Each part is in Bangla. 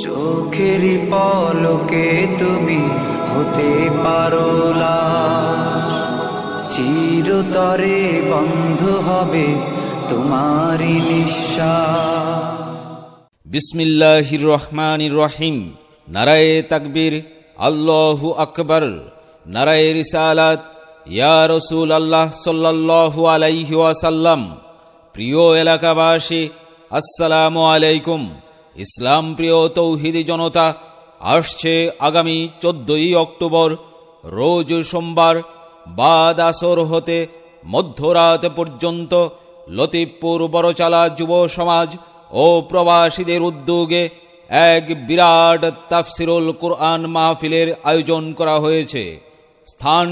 চোখেরই পলকে তুমি হতে পারো লাশ, চিরতরে বন্ধ হবে তোমারই নিঃশ্বাস। বিসমিল্লাহির রহমানির রহিম। নারায়ে তাকবীর, আল্লাহু আকবার। নারায়ে রিসালাত, ইয়া রাসূল আল্লাহ সাল্লাল্লাহু আলাইহি ওয়াসাল্লাম। প্রিয় এলাকাবাসী, আসসালামু আলাইকুম। ইসলাম প্রিয় তৌহিদি জনতা, আসছে আগামী 14ই অক্টোবর রোজ সোমবার বাদ আসর হতে মধ্যরাত পর্যন্ত লতিফপুর বড়চালা যুব সমাজ ও প্রবাসীদের উদ্যোগে এক বিরাট তাফসিরুল কুরআন মাহফিলের আয়োজন করা হয়েছে। স্থান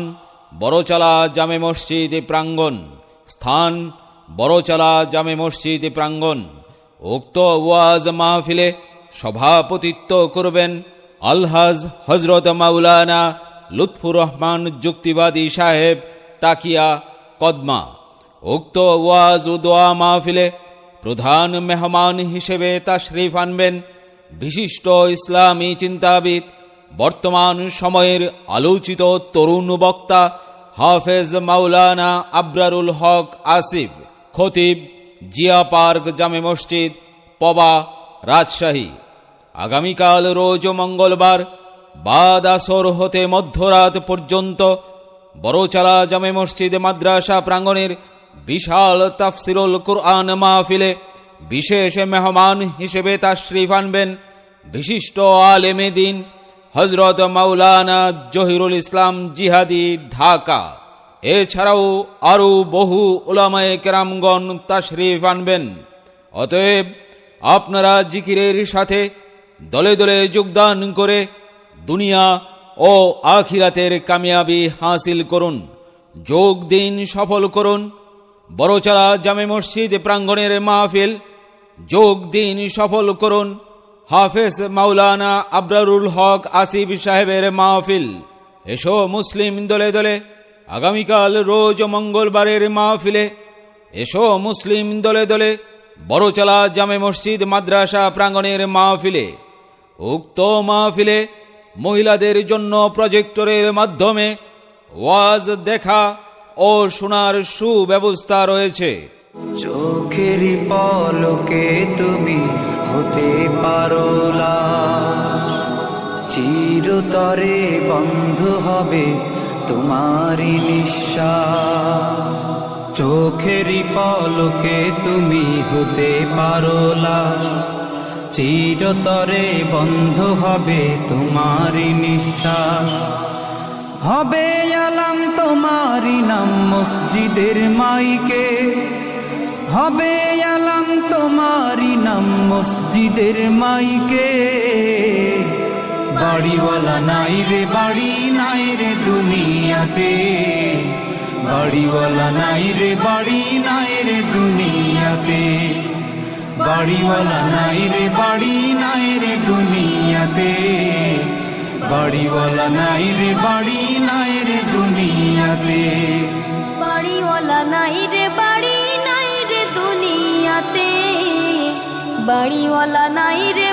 বড়চালা জামে মসজিদ প্রাঙ্গণ। স্থান বড়চালা জামে মসজিদ প্রাঙ্গণ। উক্ত ওয়াজ মাহফিলে সভাপতিত্ব করবেন আলহাজ হজরত মাওলানা লুৎফুর রহমান যুক্তিবাদী সাহেব, টাকিয়া, কদমা। উক্ত ওয়াজ ও দোয়া মাহফিলে প্রধান মেহমান হিসেবে তাশরিফ আনবেন বিশিষ্ট ইসলামী চিন্তাবিদ, বর্তমান সময়ের আলোচিত তরুণ বক্তা হাফেজ মাওলানা আবরারুল হক আসিফ, খতিব, জিয়া পার্ক জামে মসজিদ, পবা, রাজশাহী। আগামীকাল রোজ মঙ্গলবার বাদ আসর হতে মধ্যরাত পর্যন্ত বড়চালা জামে মসজিদ মাদ্রাসা প্রাঙ্গণের বিশাল তাফসিরুল কুরআন মাহফিলে বিশেষ মেহমান হিসেবে তাশরিফ আনবেন বিশিষ্ট আলেমে দ্বীন হযরত মাওলানা জহিরুল ইসলাম জিহাদি, ঢাকা। এছাড়াও আরও বহু উলামায়ে কেরামগণ তাশরিফ আনবেন। অতএব আপনারা জিকিরের সাথে দলে দলে যোগদান করে দুনিয়া ও আখিরাতের কামিয়াবি হাসিল করুন। যোগ দিন, সফল করুন বড়চালা জামে মসজিদ প্রাঙ্গণের মাহফিল। যোগ দিন, সফল করুন হাফেজ মাওলানা আবরারুল হক আসিফ সাহেবের মাহফিল। এসো মুসলিম দলে দলে আগামীকাল রোজ মঙ্গলবারের মাহফিলে। এসো মুসলিম দলে দলে বড়চালা জামে মসজিদ মাদ্রাসা প্রাঙ্গণের মাহফিলে। উক্ত মাহফিলে মহিলাদের জন্য প্রজেক্টরের মাধ্যমে ওয়াজ দেখা ও শোনার সুব্যবস্থা রয়েছে। চোখেরই পলকে তুমি হতে পারো লাশ, চিরতরে বন্ধ হবে তোমারই নিঃশ্বাস। চোখেরই পলকে তুমি হতে পারো লাশ, চিরতরে বন্ধ হবে তোমারই নিঃশ্বাস। হবে আলাম তোমারই নাম মসজিদের মাইকে, হবে আলাম তোমারই নাম মসজিদের মাইকে। বাড়িওয়ালা নাই রে বাড়ি, নাই রে দুনিয়াতে। বাড়িওয়ালা নাই রে বাড়ি, নাই রে দুনিয়াতে। বাড়িওয়ালা নাই রে বাড়ি, নাই রে দুনিয়াতে। বাড়িওয়ালা নাই রে বাড়ি, নাই রে দুনিয়াতে। বাড়িওয়ালা নাই রে বাড়ি, নাই রে দুনিয়াতে। বাড়িওয়ালা নাই রে